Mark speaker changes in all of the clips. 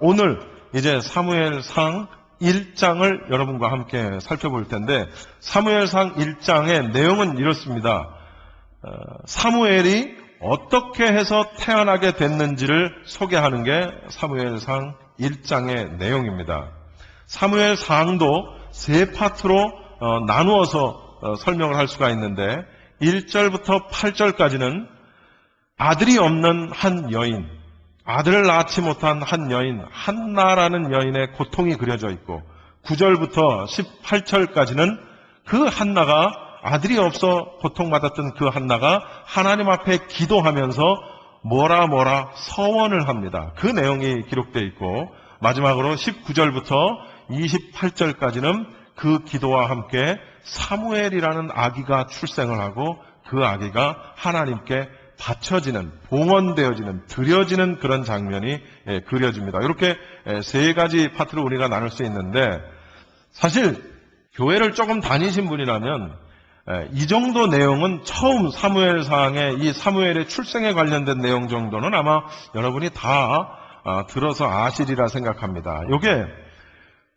Speaker 1: 오늘 이제 사무엘상 1장을 여러분과 함께 살펴볼 텐데, 사무엘상 1장의 내용은 이렇습니다. 사무엘이 어떻게 해서 태어나게 됐는지를 소개하는 게 사무엘상 1장의 내용입니다. 사무엘상도 세 파트로 나누어서 설명을 할 수가 있는데, 1절부터 8절까지는 아들이 없는 한 여인, 아들을 낳지 못한 한 여인, 한나라는 여인의 고통이 그려져 있고, 9절부터 18절까지는 그 한나가, 아들이 없어 고통받았던 그 한나가 하나님 앞에 기도하면서 뭐라 서원을 합니다. 그 내용이 기록되어 있고, 마지막으로 19절부터 28절까지는 그 기도와 함께 사무엘이라는 아기가 출생을 하고, 그 아기가 하나님께 바쳐지는, 봉헌되어지는, 드려지는 그런 장면이 그려집니다. 이렇게 세 가지 파트로 우리가 나눌 수 있는데, 사실 교회를 조금 다니신 분이라면 이 정도 내용은 처음 사무엘상의 이 사무엘의 출생에 관련된 내용 정도는 아마 여러분이 다 들어서 아시리라 생각합니다. 이게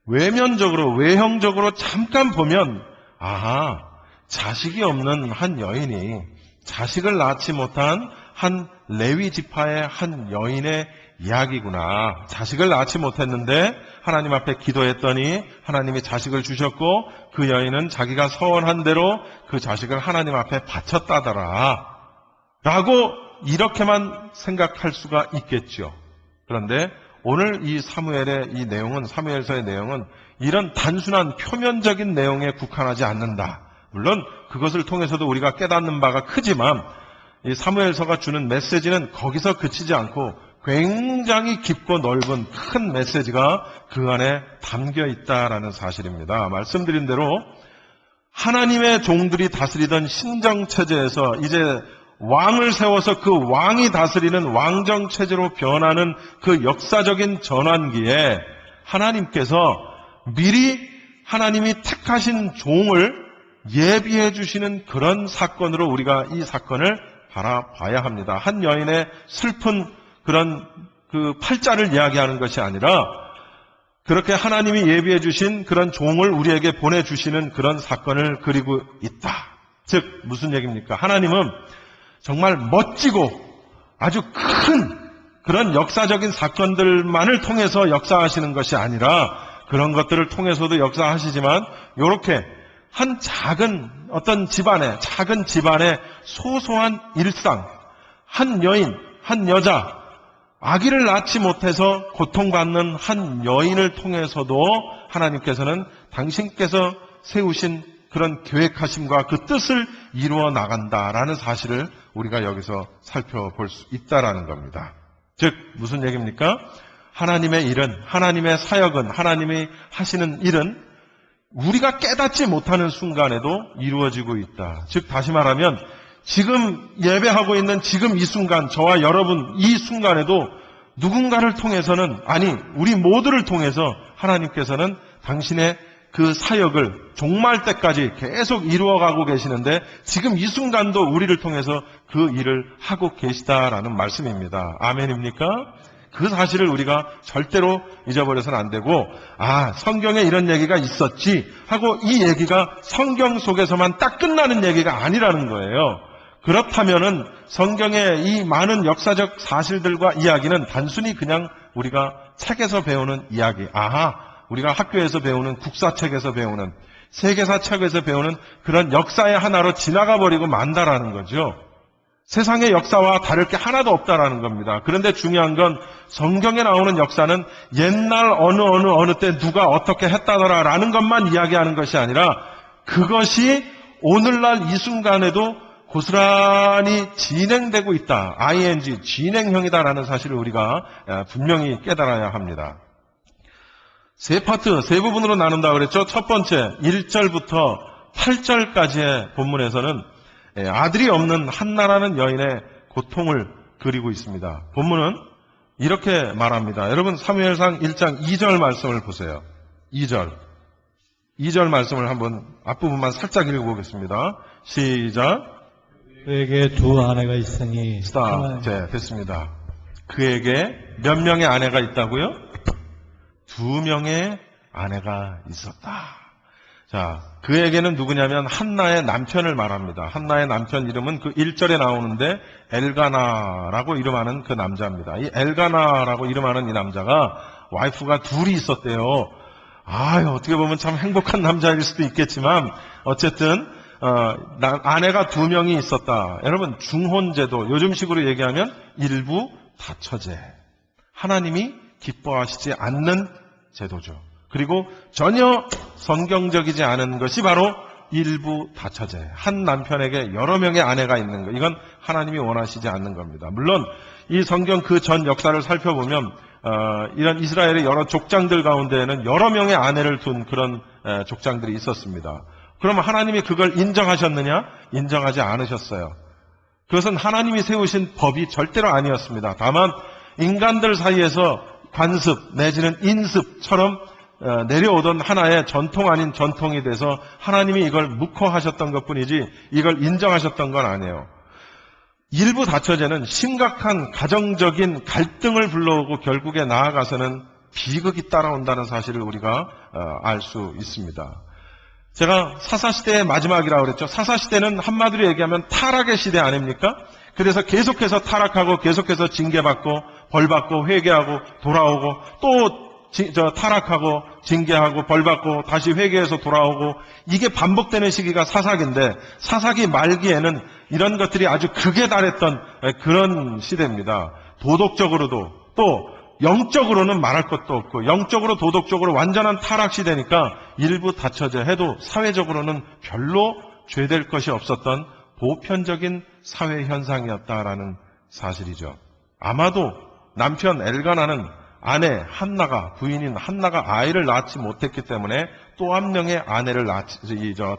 Speaker 1: 외면적으로, 외형적으로 잠깐 보면, 아하, 자식이 없는 한 여인이 자식을 낳지 못한 한 레위 지파의 한 여인의 이야기구나. 자식을 낳지 못했는데 하나님 앞에 기도했더니 하나님이 자식을 주셨고, 그 여인은 자기가 서원한 대로 그 자식을 하나님 앞에 바쳤다더라 라고 이렇게만 생각할 수가 있겠죠. 그런데 오늘 이 사무엘의 이 내용은, 사무엘서의 내용은 이런 단순한 표면적인 내용에 국한하지 않는다. 물론 그것을 통해서도 우리가 깨닫는 바가 크지만, 이 사무엘서가 주는 메시지는 거기서 그치지 않고 굉장히 깊고 넓은 큰 메시지가 그 안에 담겨 있다라는 사실입니다. 말씀드린 대로 하나님의 종들이 다스리던 신정체제에서 이제 왕을 세워서 그 왕이 다스리는 왕정체제로 변하는 그 역사적인 전환기에 하나님께서 미리 하나님이 택하신 종을 예비해 주시는 그런 사건으로 우리가 이 사건을 바라봐야 합니다. 한 여인의 슬픈 그런 그 팔자를 이야기하는 것이 아니라, 그렇게 하나님이 예비해 주신 그런 종을 우리에게 보내주시는 그런 사건을 그리고 있다. 즉 무슨 얘기입니까? 하나님은 정말 멋지고 아주 큰 그런 역사적인 사건들만을 통해서 역사하시는 것이 아니라, 그런 것들을 통해서도 역사하시지만 이렇게 한 작은 어떤 집안의, 작은 집안의 소소한 일상, 한 여인, 한 여자, 아기를 낳지 못해서 고통받는 한 여인을 통해서도 하나님께서는 당신께서 세우신 그런 계획하심과 그 뜻을 이루어 나간다라는 사실을 우리가 여기서 살펴볼 수 있다라는 겁니다. 즉 무슨 얘기입니까? 하나님의 일은, 하나님의 사역은, 하나님이 하시는 일은 우리가 깨닫지 못하는 순간에도 이루어지고 있다. 즉 다시 말하면 지금 예배하고 있는 지금 이 순간, 저와 여러분 이 순간에도 누군가를 통해서는, 아니 우리 모두를 통해서 하나님께서는 당신의 그 사역을 종말 때까지 계속 이루어가고 계시는데, 지금 이 순간도 우리를 통해서 그 일을 하고 계시다라는 말씀입니다. 아멘입니까? 그 사실을 우리가 절대로 잊어버려서는 안 되고, 성경에 이런 얘기가 있었지 하고 이 얘기가 성경 속에서만 딱 끝나는 얘기가 아니라는 거예요. 그렇다면은 성경의 이 많은 역사적 사실들과 이야기는 단순히 그냥 우리가 책에서 배우는 이야기, 우리가 학교에서 배우는, 국사책에서 배우는, 세계사책에서 배우는 그런 역사의 하나로 지나가 버리고 만다라는 거죠. 세상의 역사와 다를 게 하나도 없다라는 겁니다. 그런데 중요한 건 성경에 나오는 역사는 옛날 어느 때 누가 어떻게 했다더라라는 것만 이야기하는 것이 아니라, 그것이 오늘날 이 순간에도 고스란히 진행되고 있다. ing, 진행형이다라는 사실을 우리가 분명히 깨달아야 합니다. 세 파트, 세 부분으로 나눈다 그랬죠. 첫 번째, 1절부터 8절까지의 본문에서는 아들이 없는 한나라는 여인의 고통을 그리고 있습니다. 본문은 이렇게 말합니다. 여러분 사무엘상 1장 2절 말씀을 보세요. 2절 말씀을 한번 앞부분만 살짝 읽어보겠습니다. 시작.
Speaker 2: 그에게 두 아내가 있으니
Speaker 1: 스탑. 네, 됐습니다. 그에게 몇 명의 아내가 있다고요? 2명의 아내가 있었다. 자, 그에게는 누구냐면 한나의 남편을 말합니다. 한나의 남편 이름은 그 1절에 나오는데 엘가나라고 이름하는 그 남자입니다. 이 엘가나라고 이름하는 이 남자가 와이프가 둘이 있었대요. 어떻게 보면 참 행복한 남자일 수도 있겠지만 어쨌든 아내가 2명이 있었다. 여러분, 중혼제도, 요즘식으로 얘기하면 일부 다처제. 하나님이 기뻐하시지 않는 제도죠. 그리고 전혀 성경적이지 않은 것이 바로 일부 다처제. 한 남편에게 여러 명의 아내가 있는 것. 이건 하나님이 원하시지 않는 겁니다. 물론 이 성경 그 전 역사를 살펴보면 이런 이스라엘의 여러 족장들 가운데에는 여러 명의 아내를 둔 그런 족장들이 있었습니다. 그러면 하나님이 그걸 인정하셨느냐? 인정하지 않으셨어요. 그것은 하나님이 세우신 법이 절대로 아니었습니다. 다만 인간들 사이에서 관습 내지는 인습처럼 내려오던 하나의 전통 아닌 전통이 돼서 하나님이 이걸 묵허하셨던 것뿐이지 이걸 인정하셨던 건 아니에요. 일부 다처제는 심각한 가정적인 갈등을 불러오고 결국에 나아가서는 비극이 따라온다는 사실을 우리가 알 수 있습니다. 제가 사사시대의 마지막이라고 그랬죠. 사사시대는 한마디로 얘기하면 타락의 시대 아닙니까? 그래서 계속해서 타락하고 계속해서 징계받고 벌받고 회개하고 돌아오고 또 타락하고 징계하고 벌받고 다시 회개해서 돌아오고 이게 반복되는 시기가 사사기인데 사사기 말기에는 이런 것들이 아주 극에 달했던 그런 시대입니다. 도덕적으로도 또 영적으로는 말할 것도 없고 영적으로 도덕적으로 완전한 타락 시대니까 일부 다처제 해도 사회적으로는 별로 죄될 것이 없었던 보편적인 사회 현상이었다라는 사실이죠. 아마도 남편 엘가나는 아내 한나가 부인인 한나가 아이를 낳지 못했기 때문에 또 한 명의 아내를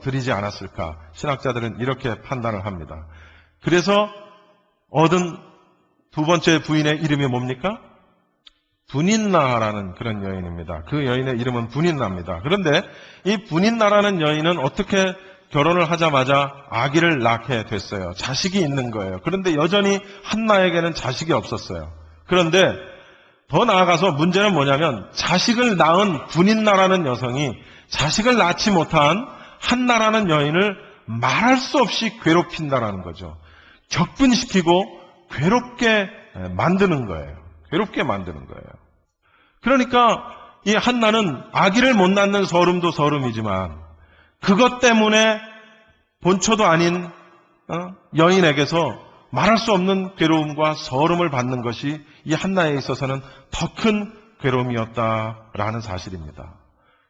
Speaker 1: 들이지 않았을까 신학자들은 이렇게 판단을 합니다. 그래서 얻은 두 번째 부인의 이름이 뭡니까? 분인나라는 그런 여인입니다. 그 여인의 이름은 분인나입니다. 그런데 이 분인나라는 여인은 어떻게 결혼을 하자마자 아기를 낳게 됐어요. 자식이 있는 거예요. 그런데 여전히 한나에게는 자식이 없었어요. 그런데 더 나아가서 문제는 뭐냐면 자식을 낳은 분인나라는 여성이 자식을 낳지 못한 한나라는 여인을 말할 수 없이 괴롭힌다라는 거죠. 격분시키고 괴롭게 만드는 거예요. 괴롭게 만드는 거예요. 그러니까 이 한나는 아기를 못 낳는 서름도 서름이지만 그것 때문에 본초도 아닌 여인에게서 말할 수 없는 괴로움과 서름을 받는 것이 이 한나에 있어서는 더 큰 괴로움이었다라는 사실입니다.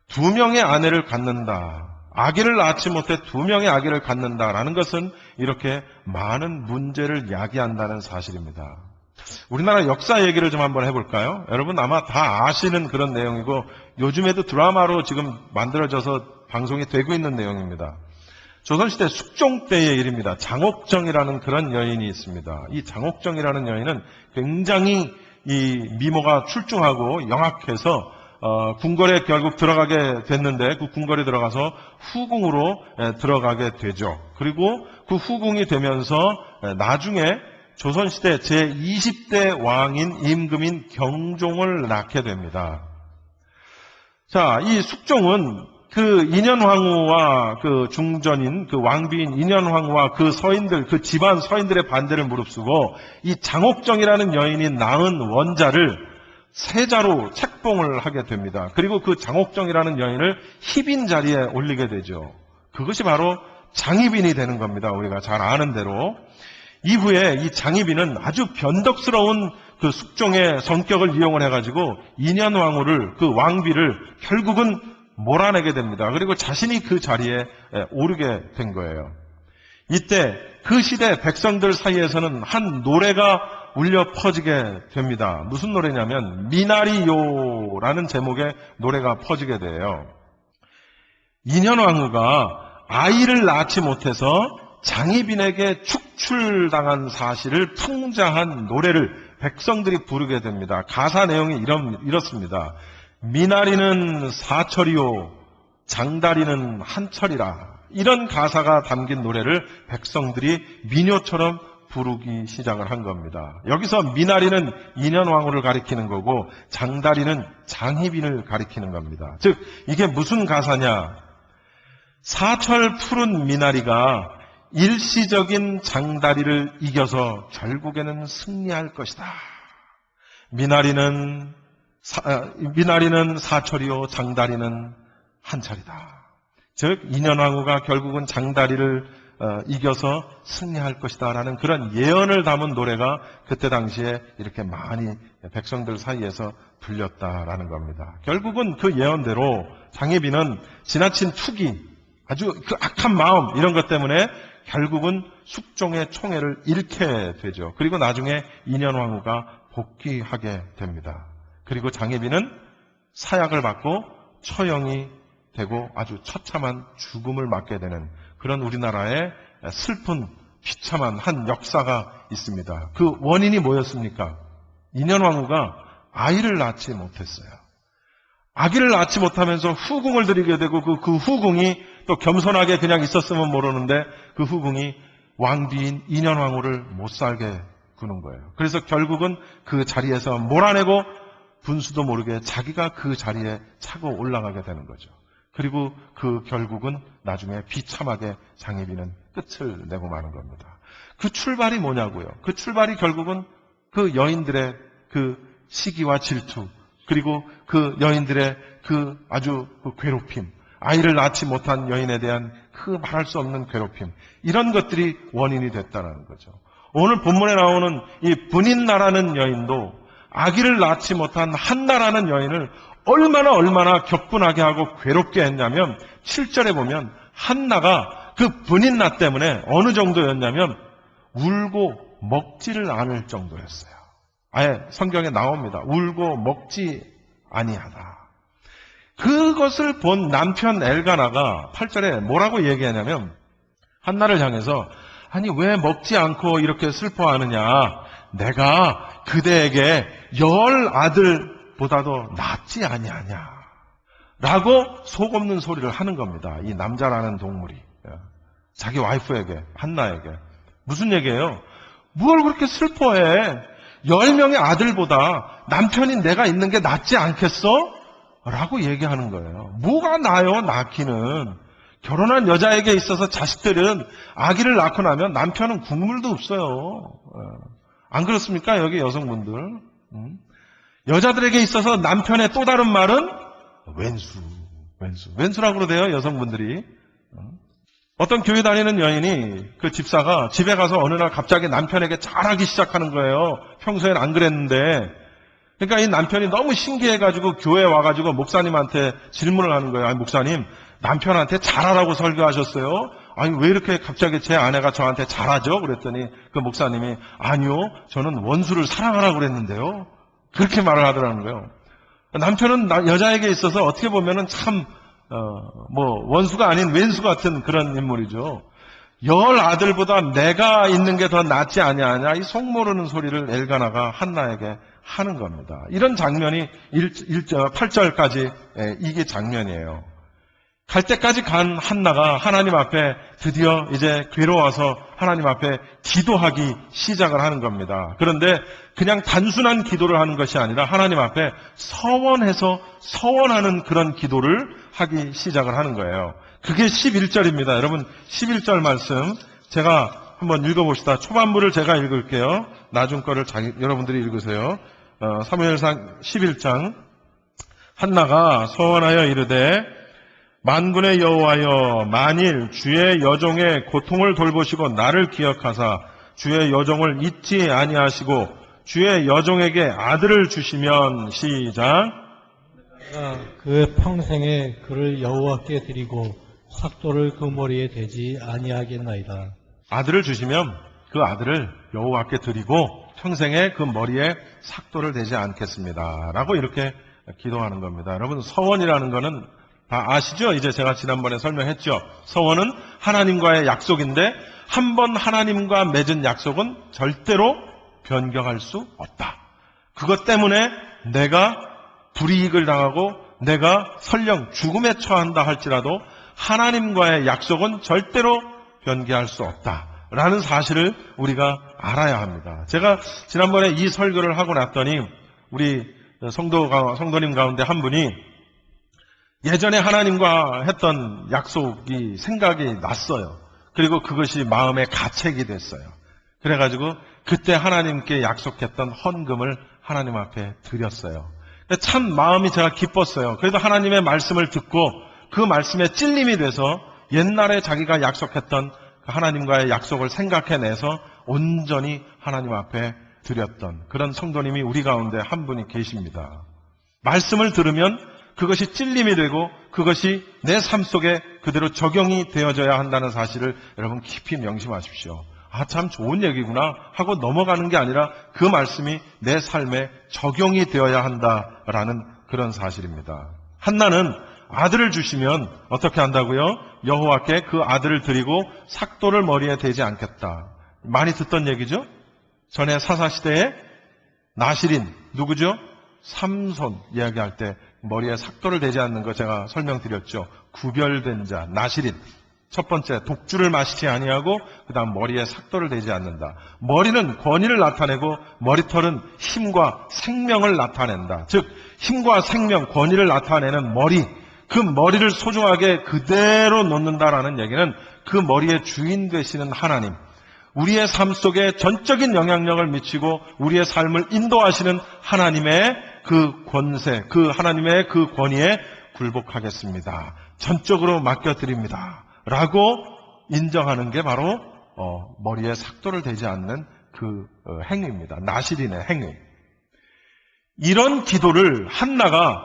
Speaker 1: 2명의 아내를 갖는다. 아기를 낳지 못해 2명의 아기를 갖는다라는 것은 이렇게 많은 문제를 야기한다는 사실입니다. 우리나라 역사 얘기를 좀 한번 해볼까요? 여러분 아마 다 아시는 그런 내용이고 요즘에도 드라마로 지금 만들어져서 방송이 되고 있는 내용입니다. 조선시대 숙종 때의 일입니다. 장옥정이라는 그런 여인이 있습니다. 이 장옥정이라는 여인은 굉장히 이 미모가 출중하고 영악해서 궁궐에 결국 들어가게 됐는데 그 궁궐에 들어가서 후궁으로 들어가게 되죠. 그리고 그 후궁이 되면서 나중에 조선시대 제20대 왕인 임금인 경종을 낳게 됩니다. 자, 이 숙종은 그 인현황후와 그 중전인 그 왕비인 인현황후와 그 서인들, 그 집안 서인들의 반대를 무릅쓰고 이 장옥정이라는 여인이 낳은 원자를 세자로 책봉을 하게 됩니다. 그리고 그 장옥정이라는 여인을 희빈 자리에 올리게 되죠. 그것이 바로 장희빈이 되는 겁니다. 우리가 잘 아는 대로. 이후에 이 장희빈은 아주 변덕스러운 그 숙종의 성격을 이용을 해가지고 인현왕후를 그 왕비를 결국은 몰아내게 됩니다. 그리고 자신이 그 자리에 오르게 된 거예요. 이때 그 시대 백성들 사이에서는 한 노래가 울려 퍼지게 됩니다. 무슨 노래냐면 미나리요라는 제목의 노래가 퍼지게 돼요. 인현왕후가 아이를 낳지 못해서 장희빈에게 축출당한 사실을 풍자한 노래를 백성들이 부르게 됩니다. 가사 내용이 이렇습니다. 미나리는 사철이요 장다리는 한철이라. 이런 가사가 담긴 노래를 백성들이 민요처럼 부르기 시작을 한 겁니다. 여기서 미나리는 인현왕후를 가리키는 거고 장다리는 장희빈을 가리키는 겁니다. 즉 이게 무슨 가사냐? 사철 푸른 미나리가 일시적인 장다리를 이겨서 결국에는 승리할 것이다. 미나리는 사철이요 장다리는 한철이다. 즉 인현왕후가 결국은 장다리를 이겨서 승리할 것이다 라는 그런 예언을 담은 노래가 그때 당시에 이렇게 많이 백성들 사이에서 불렸다라는 겁니다. 결국은 그 예언대로 장혜빈은 지나친 투기, 아주 그 악한 마음 이런 것 때문에 결국은 숙종의 총애를 잃게 되죠. 그리고 나중에 인현왕후가 복귀하게 됩니다. 그리고 장혜빈은 사약을 받고 처형이 되고 아주 처참한 죽음을 맞게 되는 그런 우리나라의 슬픈 비참한 한 역사가 있습니다. 그 원인이 뭐였습니까? 인현왕후가 아이를 낳지 못했어요. 아기를 낳지 못하면서 후궁을 드리게 되고 그 후궁이 또 겸손하게 그냥 있었으면 모르는데 그 후궁이 왕비인 인현왕후를 못 살게 구는 거예요. 그래서 결국은 그 자리에서 몰아내고 분수도 모르게 자기가 그 자리에 차고 올라가게 되는 거죠. 그리고 그 결국은 나중에 비참하게 장혜빈은 끝을 내고 마는 겁니다. 그 출발이 뭐냐고요? 그 출발이 결국은 그 여인들의 그 시기와 질투, 그리고 그 여인들의 그 아주 그 괴롭힘, 아이를 낳지 못한 여인에 대한 그 말할 수 없는 괴롭힘, 이런 것들이 원인이 됐다는 거죠. 오늘 본문에 나오는 이 분인나라는 여인도 아기를 낳지 못한 한나라는 여인을 얼마나 격분하게 하고 괴롭게 했냐면 7절에 보면 한나가 그 분인나 때문에 어느 정도였냐면 울고 먹지를 않을 정도였어요. 아예 성경에 나옵니다. 울고 먹지 아니하다. 그것을 본 남편 엘가나가 8절에 뭐라고 얘기하냐면 한나를 향해서 아니 왜 먹지 않고 이렇게 슬퍼하느냐? 내가 그대에게 10 아들보다도 낫지 아니하냐? 라고 속없는 소리를 하는 겁니다. 이 남자라는 동물이 자기 와이프에게, 한나에게. 무슨 얘기예요? 뭘 그렇게 슬퍼해? 10명의 아들보다 남편인 내가 있는 게 낫지 않겠어? 라고 얘기하는 거예요. 뭐가 나요, 낳기는? 결혼한 여자에게 있어서 자식들은 아기를 낳고 나면 남편은 국물도 없어요. 안 그렇습니까? 여기 여성분들. 여자들에게 있어서 남편의 또 다른 말은 왼수라고 그러대요, 여성분들이. 어떤 교회 다니는 여인이 그 집사가 집에 가서 어느 날 갑자기 남편에게 잘하기 시작하는 거예요. 평소엔 안 그랬는데. 그러니까 이 남편이 너무 신기해가지고 교회에 와가지고 목사님한테 질문을 하는 거예요. 아니, 목사님, 남편한테 잘하라고 설교하셨어요? 아니, 왜 이렇게 갑자기 제 아내가 저한테 잘하죠? 그랬더니 그 목사님이 아니요, 저는 원수를 사랑하라고 그랬는데요. 그렇게 말을 하더라는 거예요. 남편은 여자에게 있어서 어떻게 보면은 참 원수가 아닌 왼수 같은 그런 인물이죠. 10 아들보다 내가 있는 게 더 낫지 아니하냐, 이 속모르는 소리를 엘가나가 한나에게 하는 겁니다. 이런 장면이 8절까지 이게 장면이에요. 갈 때까지 간 한나가 하나님 앞에 드디어 이제 괴로워서 하나님 앞에 기도하기 시작을 하는 겁니다. 그런데 그냥 단순한 기도를 하는 것이 아니라 하나님 앞에 서원해서 서원하는 그런 기도를 하기 시작을 하는 거예요. 그게 11절입니다. 여러분 11절 말씀 제가 한번 읽어봅시다. 초반부를 제가 읽을게요. 나중 거를 여러분들이 읽으세요. 사무엘상 11장 한나가 서원하여 이르되 만군의 여호와여, 만일 주의 여종의 고통을 돌보시고 나를 기억하사 주의 여종을 잊지 아니하시고 주의 여종에게 아들을 주시면 시작.
Speaker 2: 그 평생에 그를 여호와께 드리고 삭도를 그 머리에 대지 아니하겠나이다.
Speaker 1: 아들을 주시면 그 아들을 여호와께 드리고 평생에 그 머리에 삭도를 대지 않겠습니다. 라고 이렇게 기도하는 겁니다. 여러분, 서원이라는 거는 다 아시죠? 이제 제가 지난번에 설명했죠. 서원은 하나님과의 약속인데 한 번 하나님과 맺은 약속은 절대로 변경할 수 없다. 그것 때문에 내가 불이익을 당하고 내가 설령 죽음에 처한다 할지라도 하나님과의 약속은 절대로 변개할 수 없다라는 사실을 우리가 알아야 합니다. 제가 지난번에 이 설교를 하고 났더니 우리 성도님 가운데 한 분이 예전에 하나님과 했던 약속이 생각이 났어요. 그리고 그것이 마음에 가책이 됐어요. 그래가지고 그때 하나님께 약속했던 헌금을 하나님 앞에 드렸어요. 참 마음이 제가 기뻤어요. 그래도 하나님의 말씀을 듣고 그 말씀에 찔림이 돼서 옛날에 자기가 약속했던 하나님과의 약속을 생각해내서 온전히 하나님 앞에 드렸던 그런 성도님이 우리 가운데 한 분이 계십니다. 말씀을 들으면 그것이 찔림이 되고 그것이 내 삶 속에 그대로 적용이 되어져야 한다는 사실을 여러분 깊이 명심하십시오. 아, 참 좋은 얘기구나 하고 넘어가는 게 아니라 그 말씀이 내 삶에 적용이 되어야 한다라는 그런 사실입니다. 한나는 아들을 주시면 어떻게 한다고요? 여호와께 그 아들을 드리고 삭도를 머리에 대지 않겠다. 많이 듣던 얘기죠? 전에 사사시대에 나실인 누구죠? 삼손 이야기할 때 머리에 삭도를 대지 않는 거 제가 설명드렸죠. 구별된 자, 나실인. 첫 번째, 독주를 마시지 아니하고 그 다음 머리에 삭도를 대지 않는다. 머리는 권위를 나타내고 머리털은 힘과 생명을 나타낸다. 즉 힘과 생명, 권위를 나타내는 머리, 그 머리를 소중하게 그대로 놓는다라는 얘기는 그 머리의 주인 되시는 하나님, 우리의 삶 속에 전적인 영향력을 미치고 우리의 삶을 인도하시는 하나님의 그 권세, 그 하나님의 그 권위에 굴복하겠습니다. 전적으로 맡겨드립니다. 라고 인정하는 게 바로 머리에 삭도를 대지 않는 그 행위입니다. 나실인의 행위. 이런 기도를 한나가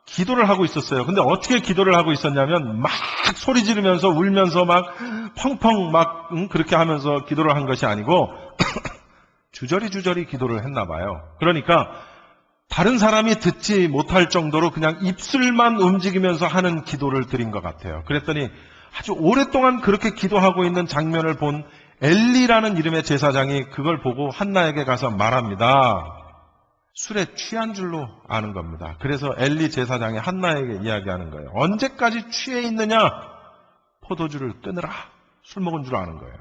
Speaker 1: 기도를 하고 있었어요. 근데 어떻게 기도를 하고 있었냐면 막 소리 지르면서 울면서 막 펑펑 막 그렇게 하면서 기도를 한 것이 아니고 주저리 기도를 했나 봐요. 그러니까 다른 사람이 듣지 못할 정도로 그냥 입술만 움직이면서 하는 기도를 드린 것 같아요. 그랬더니 아주 오랫동안 그렇게 기도하고 있는 장면을 본 엘리라는 이름의 제사장이 그걸 보고 한나에게 가서 말합니다. 술에 취한 줄로 아는 겁니다. 그래서 엘리 제사장이 한나에게 이야기하는 거예요. 언제까지 취해 있느냐? 포도주를 끊으라. 술 먹은 줄 아는 거예요.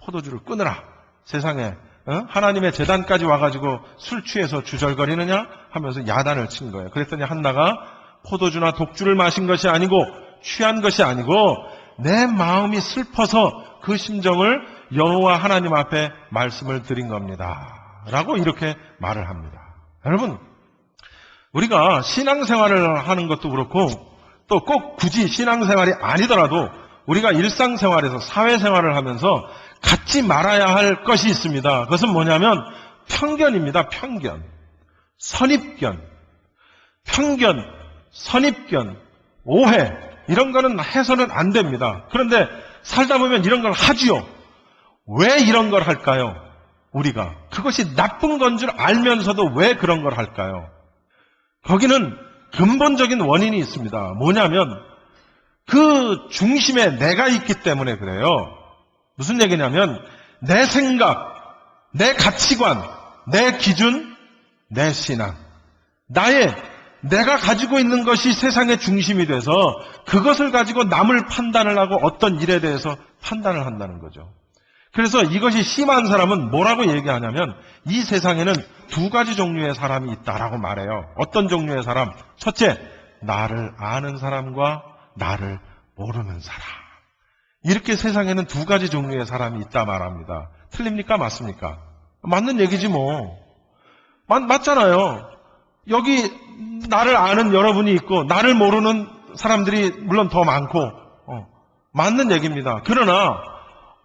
Speaker 1: 포도주를 끊으라. 세상에 하나님의 제단까지 와가지고 술 취해서 주절거리느냐? 하면서 야단을 친 거예요. 그랬더니 한나가 포도주나 독주를 마신 것이 아니고 취한 것이 아니고 내 마음이 슬퍼서 그 심정을 여호와 하나님 앞에 말씀을 드린 겁니다. 라고 이렇게 말을 합니다. 여러분, 우리가 신앙생활을 하는 것도 그렇고 또 꼭 굳이 신앙생활이 아니더라도 우리가 일상생활에서 사회생활을 하면서 갖지 말아야 할 것이 있습니다. 그것은 뭐냐면 편견입니다. 편견, 선입견, 선입견, 오해 이런 거는 해서는 안 됩니다. 그런데 살다 보면 이런 걸 하지요. 왜 이런 걸 할까요? 우리가 그것이 나쁜 건 줄 알면서도 왜 그런 걸 할까요? 거기는 근본적인 원인이 있습니다. 뭐냐면 그 중심에 내가 있기 때문에 그래요. 무슨 얘기냐면 내 생각, 내 가치관, 내 기준, 내 신앙, 내가 가지고 있는 것이 세상의 중심이 돼서 그것을 가지고 남을 판단을 하고 어떤 일에 대해서 판단을 한다는 거죠. 그래서 이것이 심한 사람은 뭐라고 얘기하냐면 이 세상에는 두 가지 종류의 사람이 있다라고 말해요. 어떤 종류의 사람? 첫째, 나를 아는 사람과 나를 모르는 사람. 이렇게 세상에는 두 가지 종류의 사람이 있다 말합니다. 틀립니까? 맞습니까? 맞는 얘기지 뭐. 맞잖아요. 여기 나를 아는 여러분이 있고 나를 모르는 사람들이 물론 더 많고 맞는 얘기입니다. 그러나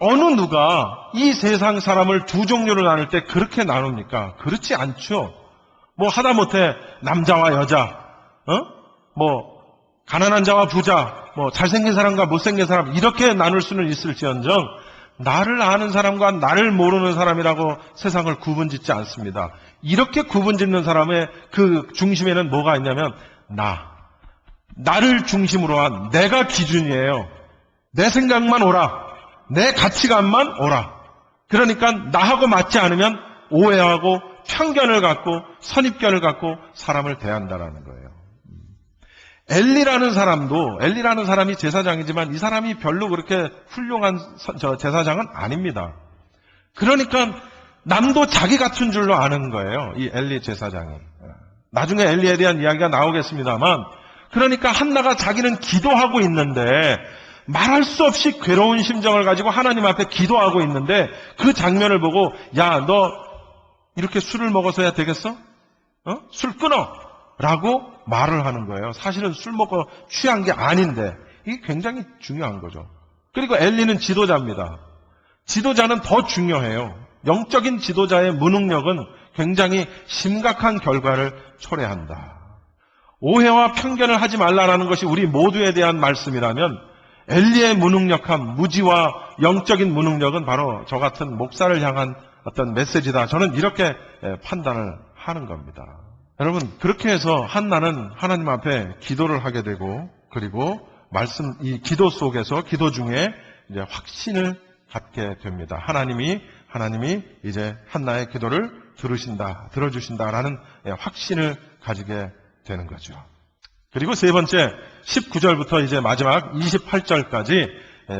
Speaker 1: 어느 누가 이 세상 사람을 두 종류로 나눌 때 그렇게 나눕니까? 그렇지 않죠. 뭐 하다못해 남자와 여자, 뭐 가난한 자와 부자, 뭐 잘생긴 사람과 못생긴 사람 이렇게 나눌 수는 있을지언정 나를 아는 사람과 나를 모르는 사람이라고 세상을 구분짓지 않습니다. 이렇게 구분짓는 사람의 그 중심에는 뭐가 있냐면 나를 중심으로 한 내가 기준이에요. 내 생각만 오라. 내 가치관만 오라. 그러니까 나하고 맞지 않으면 오해하고 편견을 갖고 선입견을 갖고 사람을 대한다라는 거예요. 엘리라는 사람이 제사장이지만 이 사람이 별로 그렇게 훌륭한 제사장은 아닙니다. 그러니까 남도 자기 같은 줄로 아는 거예요. 이 엘리 제사장이. 나중에 엘리에 대한 이야기가 나오겠습니다만, 그러니까 한나가 자기는 기도하고 있는데 말할 수 없이 괴로운 심정을 가지고 하나님 앞에 기도하고 있는데 그 장면을 보고 야, 너 이렇게 술을 먹어서야 되겠어? 술 끊어! 라고 말을 하는 거예요. 사실은 술 먹고 취한 게 아닌데 이게 굉장히 중요한 거죠. 그리고 엘리는 지도자입니다. 지도자는 더 중요해요. 영적인 지도자의 무능력은 굉장히 심각한 결과를 초래한다. 오해와 편견을 하지 말라라는 것이 우리 모두에 대한 말씀이라면 엘리의 무능력함, 무지와 영적인 무능력은 바로 저 같은 목사를 향한 어떤 메시지다. 저는 이렇게 판단을 하는 겁니다. 여러분, 그렇게 해서 한나는 하나님 앞에 기도를 하게 되고, 그리고 이 기도 속에서, 기도 중에 이제 확신을 갖게 됩니다. 하나님이 이제 한나의 기도를 들어주신다라는 확신을 가지게 되는 거죠. 그리고 세 번째, 19절부터 이제 마지막 28절까지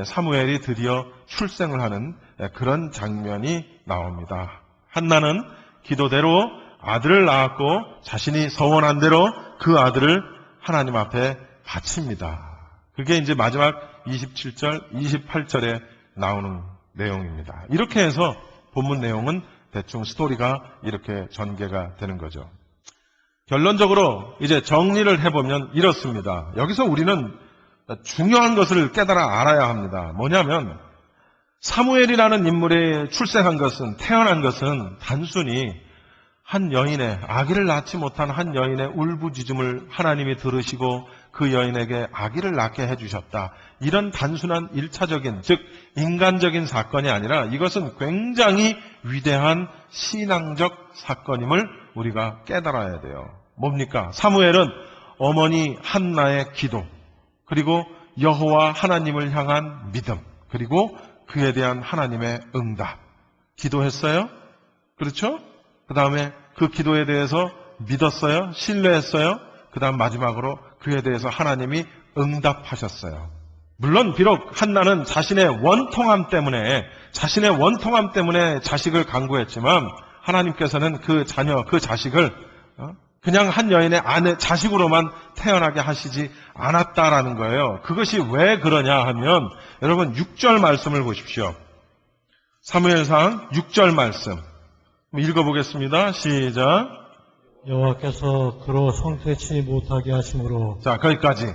Speaker 1: 사무엘이 드디어 출생을 하는 그런 장면이 나옵니다. 한나는 기도대로 아들을 낳았고 자신이 서원한 대로 그 아들을 하나님 앞에 바칩니다. 그게 이제 마지막 27절, 28절에 나오는 내용입니다. 이렇게 해서 본문 내용은 대충 스토리가 이렇게 전개가 되는 거죠. 결론적으로 이제 정리를 해보면 이렇습니다. 여기서 우리는 중요한 것을 깨달아 알아야 합니다. 뭐냐면 사무엘이라는 인물이 태어난 것은 단순히 한 여인의, 아기를 낳지 못한 한 여인의 울부짖음을 하나님이 들으시고 그 여인에게 아기를 낳게 해주셨다. 이런 단순한 일차적인, 즉 인간적인 사건이 아니라 이것은 굉장히 위대한 신앙적 사건임을 우리가 깨달아야 돼요. 뭡니까? 사무엘은 어머니 한나의 기도, 그리고 여호와 하나님을 향한 믿음, 그리고 그에 대한 하나님의 응답. 기도했어요? 그렇죠? 그 다음에 그 기도에 대해서 믿었어요? 신뢰했어요? 그 다음 마지막으로 그에 대해서 하나님이 응답하셨어요. 물론 비록 한나는 자신의 원통함 때문에 자식을 간구했지만 하나님께서는 그 자식을 그냥 한 여인의 자식으로만 태어나게 하시지 않았다라는 거예요. 그것이 왜 그러냐 하면 여러분 6절 말씀을 보십시오. 사무엘상 6절 말씀 읽어보겠습니다. 시작.
Speaker 2: 여호와께서 그로 성태치 못하게 하심으로.
Speaker 1: 자, 거기까지.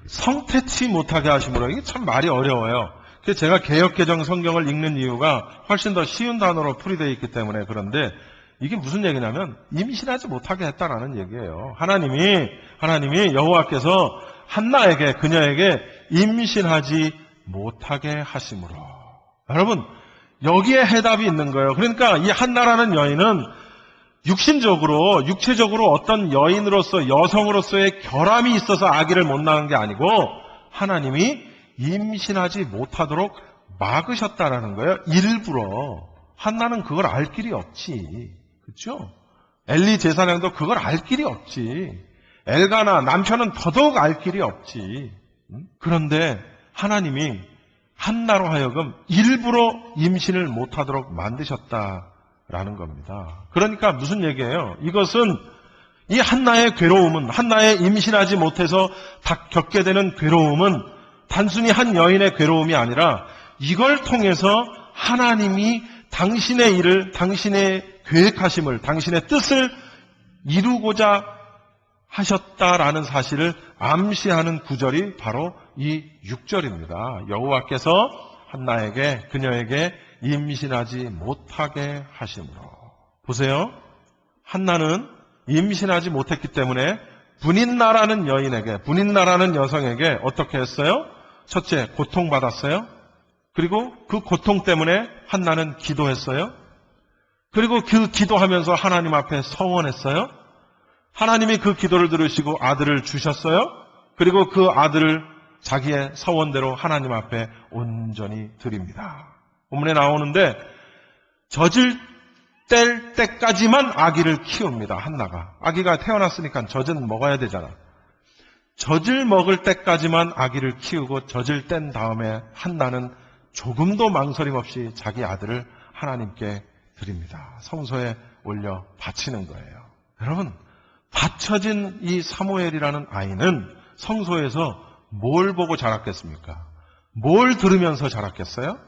Speaker 1: 성태치 못하게 하심으로. 이게 참 말이 어려워요. 그래서 제가 개역개정 성경을 읽는 이유가 훨씬 더 쉬운 단어로 풀이되어 있기 때문에 그런데 이게 무슨 얘기냐면 임신하지 못하게 했다라는 얘기예요. 하나님이 여호와께서 한나에게, 그녀에게 임신하지 못하게 하심으로. 여러분, 여기에 해답이 있는 거예요. 그러니까 이 한나라는 여인은 육체적으로 어떤 여성으로서의 결함이 있어서 아기를 못 낳은 게 아니고 하나님이 임신하지 못하도록 막으셨다라는 거예요. 일부러. 한나는 그걸 알 길이 없지. 그렇죠? 엘리 제사장도 그걸 알 길이 없지. 엘가나 남편은 더더욱 알 길이 없지. 그런데 하나님이 한나로 하여금 일부러 임신을 못하도록 만드셨다라는 겁니다. 그러니까 무슨 얘기예요? 이것은 이 한나의 임신하지 못해서 겪게 되는 괴로움은 단순히 한 여인의 괴로움이 아니라 이걸 통해서 하나님이 당신의 일을, 당신의 계획하심을, 당신의 뜻을 이루고자 하셨다라는 사실을 암시하는 구절이 바로 이 6절입니다. 여호와께서 한나에게, 그녀에게 임신하지 못하게 하심으로. 보세요. 한나는 임신하지 못했기 때문에 분인나라는 여성에게 어떻게 했어요? 첫째, 고통받았어요. 그리고 그 고통 때문에 한나는 기도했어요. 그리고 그 기도하면서 하나님 앞에 서원했어요. 하나님이 그 기도를 들으시고 아들을 주셨어요. 그리고 그 아들을 자기의 서원대로 하나님 앞에 온전히 드립니다. 본문에 나오는데 젖을 뗄 때까지만 아기를 키웁니다. 한나가. 아기가 태어났으니까 젖은 먹어야 되잖아. 젖을 먹을 때까지만 아기를 키우고 젖을 뗀 다음에 한나는 조금도 망설임 없이 자기 아들을 하나님께 드립니다. 성소에 올려 바치는 거예요. 여러분, 바쳐진 이 사무엘이라는 아이는 성소에서 뭘 보고 자랐겠습니까? 뭘 들으면서 자랐겠어요?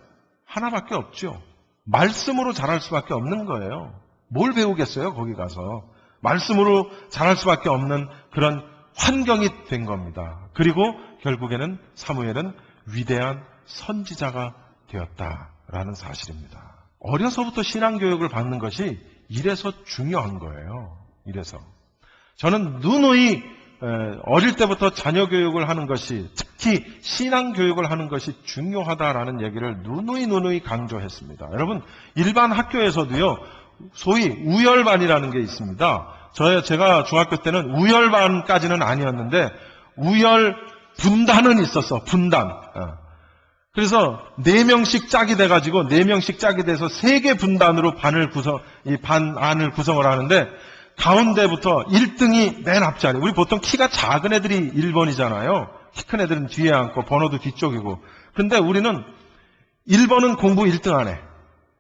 Speaker 1: 하나밖에 없죠. 말씀으로 자랄 수밖에 없는 거예요. 뭘 배우겠어요, 거기 가서. 말씀으로 자랄 수밖에 없는 그런 환경이 된 겁니다. 그리고 결국에는 사무엘은 위대한 선지자가 되었다라는 사실입니다. 어려서부터 신앙교육을 받는 것이 이래서 중요한 거예요. 이래서. 저는 누누이 어릴 때부터 자녀 교육을 하는 것이, 특히 신앙 교육을 하는 것이 중요하다라는 얘기를 누누이 강조했습니다. 여러분, 일반 학교에서도요, 소위 우열반이라는 게 있습니다. 제가 중학교 때는 우열반까지는 아니었는데 우열 분단은 있었어. 분단. 그래서 4명씩 짝이 돼가지고 4명씩 짝이 돼서 3개 분단으로 이 반 안을 구성을 하는데 가운데부터 1등이 맨 앞자리. 우리 보통 키가 작은 애들이 1번이잖아요. 키 큰 애들은 뒤에 앉고 번호도 뒤쪽이고. 근데 우리는 1번은 공부 1등 안 해.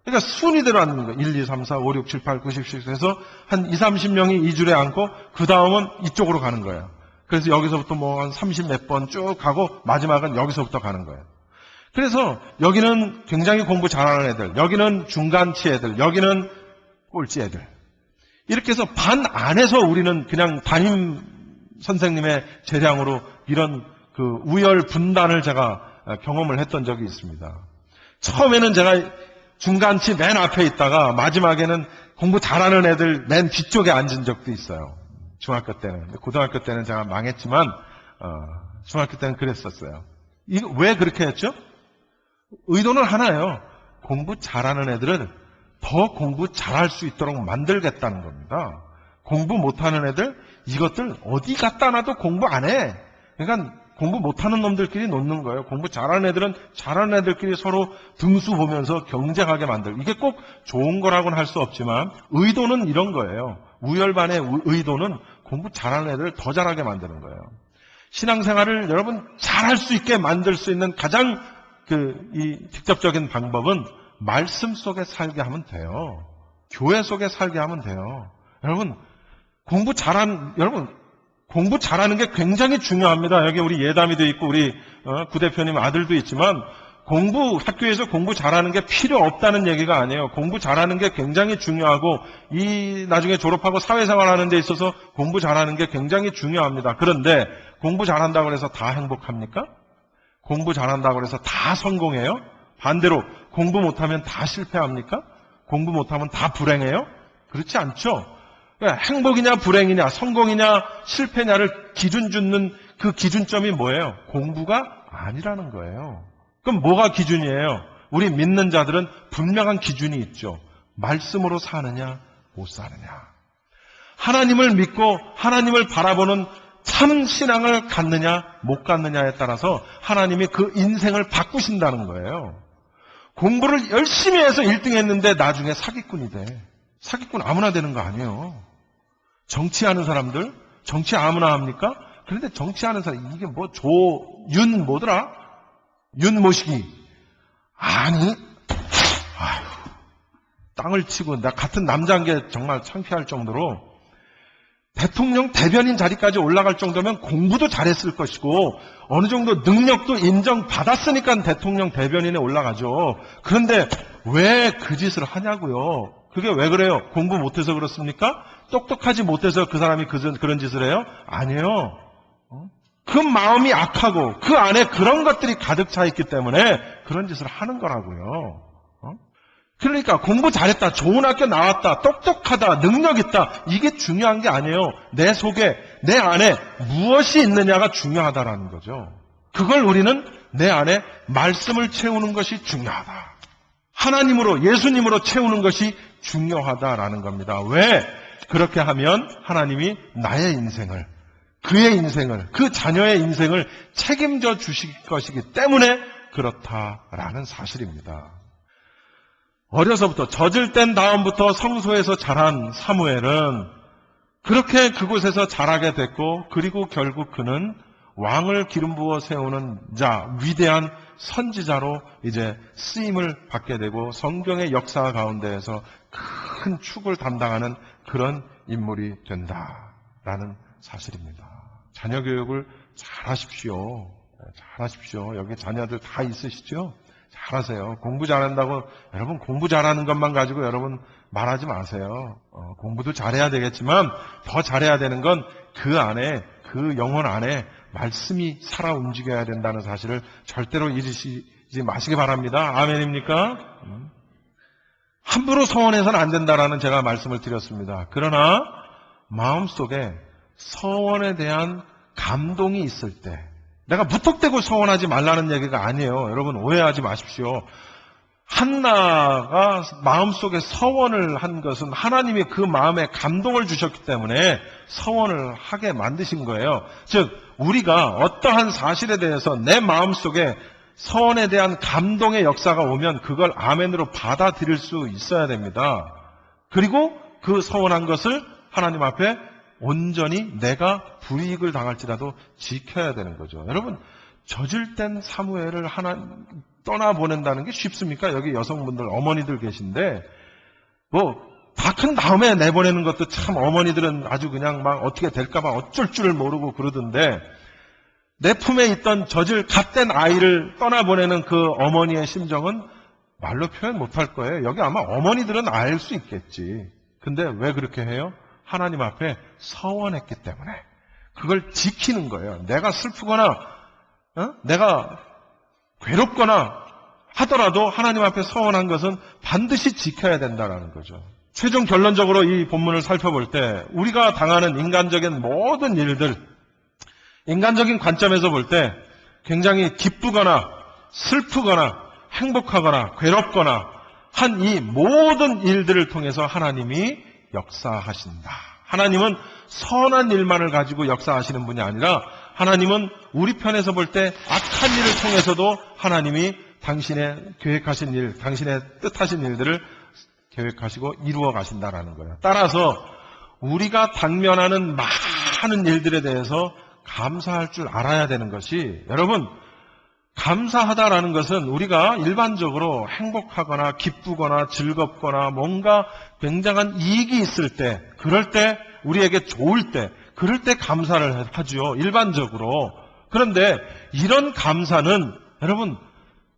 Speaker 1: 그러니까 순위대로 앉는 거예요. 1, 2, 3, 4, 5, 6, 7, 8, 9, 10, 11 해서 한 2, 30명이 이 줄에 앉고 그 다음은 이쪽으로 가는 거예요. 그래서 여기서부터 뭐 한 30 몇 번 쭉 가고 마지막은 여기서부터 가는 거예요. 그래서 여기는 굉장히 공부 잘하는 애들, 여기는 중간치 애들, 여기는 꼴찌 애들. 이렇게 해서 반 안에서 우리는 그냥 담임 선생님의 재량으로 이런 그 우열 분단을 제가 경험을 했던 적이 있습니다. 처음에는 제가 중간치 맨 앞에 있다가 마지막에는 공부 잘하는 애들 맨 뒤쪽에 앉은 적도 있어요. 중학교 때는. 고등학교 때는 제가 망했지만 중학교 때는 그랬었어요. 이거 왜 그렇게 했죠? 의도는 하나예요. 공부 잘하는 애들은 더 공부 잘할 수 있도록 만들겠다는 겁니다. 공부 못하는 애들, 이것들 어디 갖다 놔도 공부 안 해. 그러니까 공부 못하는 놈들끼리 놓는 거예요. 공부 잘하는 애들은 잘하는 애들끼리 서로 등수 보면서 경쟁하게 만들고. 이게 꼭 좋은 거라고는 할 수 없지만 의도는 이런 거예요. 우열반의 의도는 공부 잘하는 애들을 더 잘하게 만드는 거예요. 신앙생활을 여러분 잘할 수 있게 만들 수 있는 가장 이 직접적인 방법은 말씀 속에 살게 하면 돼요. 교회 속에 살게 하면 돼요. 여러분, 공부 잘하는 게 굉장히 중요합니다. 여기 우리 예담이도 있고 우리 구대표님 아들도 있지만 학교에서 공부 잘하는 게 필요 없다는 얘기가 아니에요. 공부 잘하는 게 굉장히 중요하고 나중에 졸업하고 사회생활하는 데 있어서 공부 잘하는 게 굉장히 중요합니다. 그런데 공부 잘한다고 해서 다 행복합니까? 공부 잘한다고 해서 다 성공해요? 반대로 공부 못하면 다 실패합니까? 공부 못하면 다 불행해요? 그렇지 않죠. 행복이냐 불행이냐 성공이냐 실패냐를 기준 짓는 그 기준점이 뭐예요? 공부가 아니라는 거예요. 그럼 뭐가 기준이에요? 우리 믿는 자들은 분명한 기준이 있죠. 말씀으로 사느냐 못 사느냐. 하나님을 믿고 하나님을 바라보는 참 신앙을 갖느냐 못 갖느냐에 따라서 하나님이 그 인생을 바꾸신다는 거예요. 공부를 열심히 해서 1등 했는데 나중에 사기꾼이 돼. 사기꾼 아무나 되는 거 아니에요. 정치하는 사람들, 정치 아무나 합니까? 그런데 정치하는 사람, 이게 뭐 뭐더라? 윤모시기. 아니, 땅을 치고, 나 같은 남자인 게 정말 창피할 정도로 대통령 대변인 자리까지 올라갈 정도면 공부도 잘했을 것이고 어느 정도 능력도 인정받았으니까 대통령 대변인에 올라가죠. 그런데 왜 그 짓을 하냐고요. 그게 왜 그래요? 공부 못해서 그렇습니까? 똑똑하지 못해서 그 사람이 그런 짓을 해요? 아니에요. 그 마음이 악하고 그 안에 그런 것들이 가득 차 있기 때문에 그런 짓을 하는 거라고요. 그러니까 공부 잘했다, 좋은 학교 나왔다, 똑똑하다, 능력 있다, 이게 중요한 게 아니에요. 내 속에, 내 안에 무엇이 있느냐가 중요하다라는 거죠. 그걸 우리는 내 안에 말씀을 채우는 것이 중요하다. 하나님으로, 예수님으로 채우는 것이 중요하다라는 겁니다. 왜? 그렇게 하면 하나님이 나의 인생을, 그의 인생을, 그 자녀의 인생을 책임져 주실 것이기 때문에 그렇다라는 사실입니다. 어려서부터 젖을 뗀 다음부터 성소에서 자란 사무엘은 그렇게 그곳에서 자라게 됐고 그리고 결국 그는 왕을 기름 부어 세우는 자, 위대한 선지자로 이제 쓰임을 받게 되고 성경의 역사 가운데에서 큰 축을 담당하는 그런 인물이 된다라는 사실입니다. 자녀 교육을 잘하십시오. 잘하십시오. 여기 자녀들 다 있으시죠? 잘하세요. 공부 잘한다고 여러분 공부 잘하는 것만 가지고 여러분 말하지 마세요. 공부도 잘해야 되겠지만 더 잘해야 되는 건 그 안에 그 영혼 안에 말씀이 살아 움직여야 된다는 사실을 절대로 잊으시지 마시기 바랍니다. 아멘입니까? 함부로 서원해서는 안 된다라는 제가 말씀을 드렸습니다. 그러나 마음속에 서원에 대한 감동이 있을 때 내가 무턱대고 서원하지 말라는 얘기가 아니에요. 여러분 오해하지 마십시오. 한나가 마음속에 서원을 한 것은 하나님이 그 마음에 감동을 주셨기 때문에 서원을 하게 만드신 거예요. 즉 우리가 어떠한 사실에 대해서 내 마음속에 서원에 대한 감동의 역사가 오면 그걸 아멘으로 받아들일 수 있어야 됩니다. 그리고 그 서원한 것을 하나님 앞에 온전히 내가 불이익을 당할지라도 지켜야 되는 거죠. 여러분 젖을땐 사무엘을 떠나보낸다는 게 쉽습니까? 여기 여성분들 어머니들 계신데 다 큰 다음에 내보내는 것도 참 어머니들은 아주 그냥 막 어떻게 될까봐 어쩔 줄을 모르고 그러던데 내 품에 있던 젖을 갓된 아이를 떠나보내는 그 어머니의 심정은 말로 표현 못할 거예요. 여기 아마 어머니들은 알 수 있겠지. 근데 왜 그렇게 해요? 하나님 앞에 서원했기 때문에 그걸 지키는 거예요. 내가 슬프거나 내가 괴롭거나 하더라도 하나님 앞에 서원한 것은 반드시 지켜야 된다는 거죠. 최종 결론적으로 이 본문을 살펴볼 때 우리가 당하는 인간적인 모든 일들, 인간적인 관점에서 볼 때 굉장히 기쁘거나 슬프거나 행복하거나 괴롭거나 한 이 모든 일들을 통해서 하나님이 역사하신다. 하나님은 선한 일만을 가지고 역사하시는 분이 아니라 하나님은 우리 편에서 볼 때 악한 일을 통해서도 하나님이 당신의 계획하신 일, 당신의 뜻하신 일들을 계획하시고 이루어 가신다라는 거예요. 따라서 우리가 당면하는 많은 일들에 대해서 감사할 줄 알아야 되는 것이 여러분 감사하다라는 것은 우리가 일반적으로 행복하거나 기쁘거나 즐겁거나 뭔가 굉장한 이익이 있을 때 그럴 때 우리에게 좋을 때 그럴 때 감사를 하죠. 일반적으로. 그런데 이런 감사는 여러분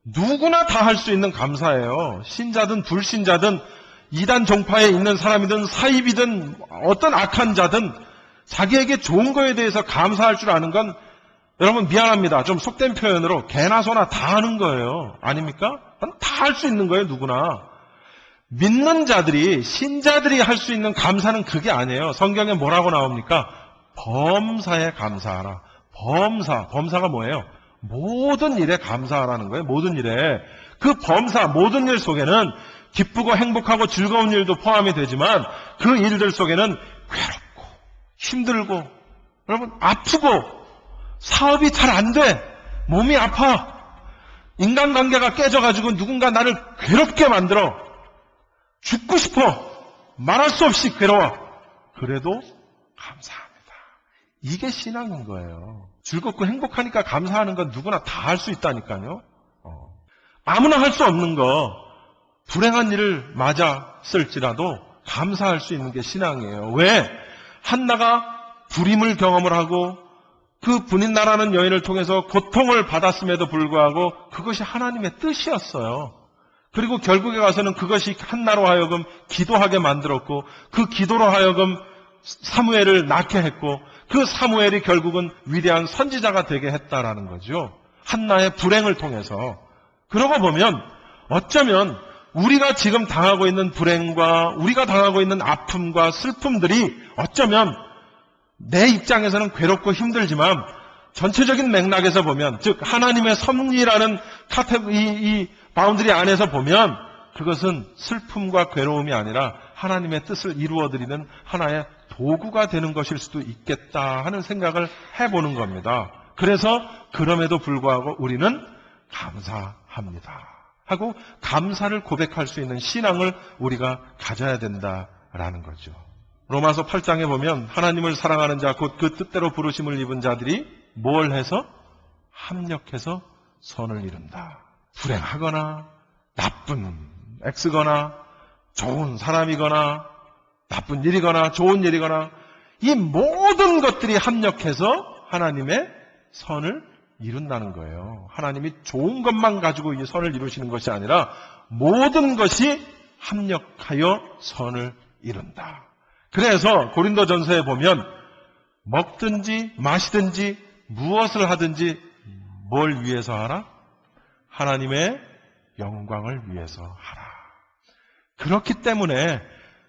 Speaker 1: 누구나 다 할 수 있는 감사예요. 신자든 불신자든 이단 종파에 있는 사람이든 사입이든 어떤 악한 자든 자기에게 좋은 거에 대해서 감사할 줄 아는 건 여러분 미안합니다. 좀 속된 표현으로 개나 소나 다 하는 거예요. 아닙니까? 다 할 수 있는 거예요. 누구나. 믿는 자들이 신자들이 할 수 있는 감사는 그게 아니에요. 성경에 뭐라고 나옵니까? 범사에 감사하라. 범사가 뭐예요? 모든 일에 감사하라는 거예요. 모든 일에. 그 범사, 모든 일 속에는 기쁘고 행복하고 즐거운 일도 포함이 되지만 그 일들 속에는 괴롭고 힘들고 여러분 아프고 사업이 잘 안 돼. 몸이 아파. 인간관계가 깨져가지고 누군가 나를 괴롭게 만들어. 죽고 싶어. 말할 수 없이 괴로워. 그래도 감사합니다. 이게 신앙인 거예요. 즐겁고 행복하니까 감사하는 건 누구나 다 할 수 있다니까요. 아무나 할 수 없는 거 불행한 일을 맞았을지라도 감사할 수 있는 게 신앙이에요. 왜? 한나가 불임을 경험을 하고 그 분인나라는 여인을 통해서 고통을 받았음에도 불구하고 그것이 하나님의 뜻이었어요. 그리고 결국에 가서는 그것이 한나로 하여금 기도하게 만들었고 그 기도로 하여금 사무엘을 낳게 했고 그 사무엘이 결국은 위대한 선지자가 되게 했다라는 거죠. 한나의 불행을 통해서. 그러고 보면 어쩌면 우리가 지금 당하고 있는 불행과 우리가 당하고 있는 아픔과 슬픔들이 어쩌면 내 입장에서는 괴롭고 힘들지만 전체적인 맥락에서 보면 즉 하나님의 섭리라는 이 바운드리 안에서 보면 그것은 슬픔과 괴로움이 아니라 하나님의 뜻을 이루어드리는 하나의 도구가 되는 것일 수도 있겠다 하는 생각을 해보는 겁니다. 그래서 그럼에도 불구하고 우리는 감사합니다 하고 감사를 고백할 수 있는 신앙을 우리가 가져야 된다라는 거죠. 로마서 8장에 보면 하나님을 사랑하는 자 곧 그 뜻대로 부르심을 입은 자들이 뭘 해서? 합력해서 선을 이룬다. 불행하거나 나쁜 X거나 좋은 사람이거나 나쁜 일이거나 좋은 일이거나 이 모든 것들이 합력해서 하나님의 선을 이룬다는 거예요. 하나님이 좋은 것만 가지고 이 선을 이루시는 것이 아니라 모든 것이 합력하여 선을 이룬다. 그래서 고린도전서에 보면 먹든지 마시든지 무엇을 하든지 뭘 위해서 하라? 하나님의 영광을 위해서 하라. 그렇기 때문에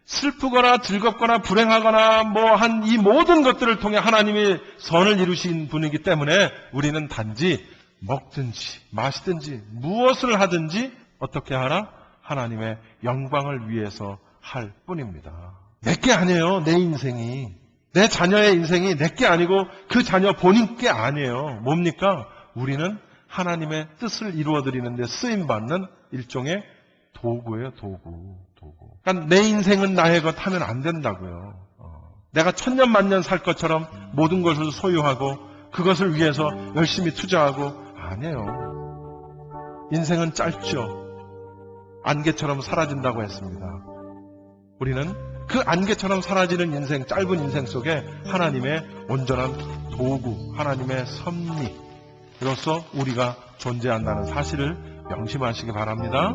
Speaker 1: 슬프거나 즐겁거나 불행하거나 한 이 모든 것들을 통해 하나님이 선을 이루신 분이기 때문에 우리는 단지 먹든지 마시든지 무엇을 하든지 어떻게 하라? 하나님의 영광을 위해서 할 뿐입니다. 내게 아니에요. 내 인생이. 내 자녀의 인생이 내게 아니고 그 자녀 본인께 아니에요. 뭡니까? 우리는 하나님의 뜻을 이루어드리는 데 쓰임받는 일종의 도구예요. 도구. 그러니까 내 인생은 나의 것 하면 안 된다고요. 내가 천년만년 살 것처럼 모든 것을 소유하고 그것을 위해서 열심히 투자하고 아니에요. 인생은 짧죠. 안개처럼 사라진다고 했습니다. 우리는 그 안개처럼 사라지는 인생, 짧은 인생 속에 하나님의 온전한 도구, 하나님의 섭리로서 우리가 존재한다는 사실을 명심하시기 바랍니다.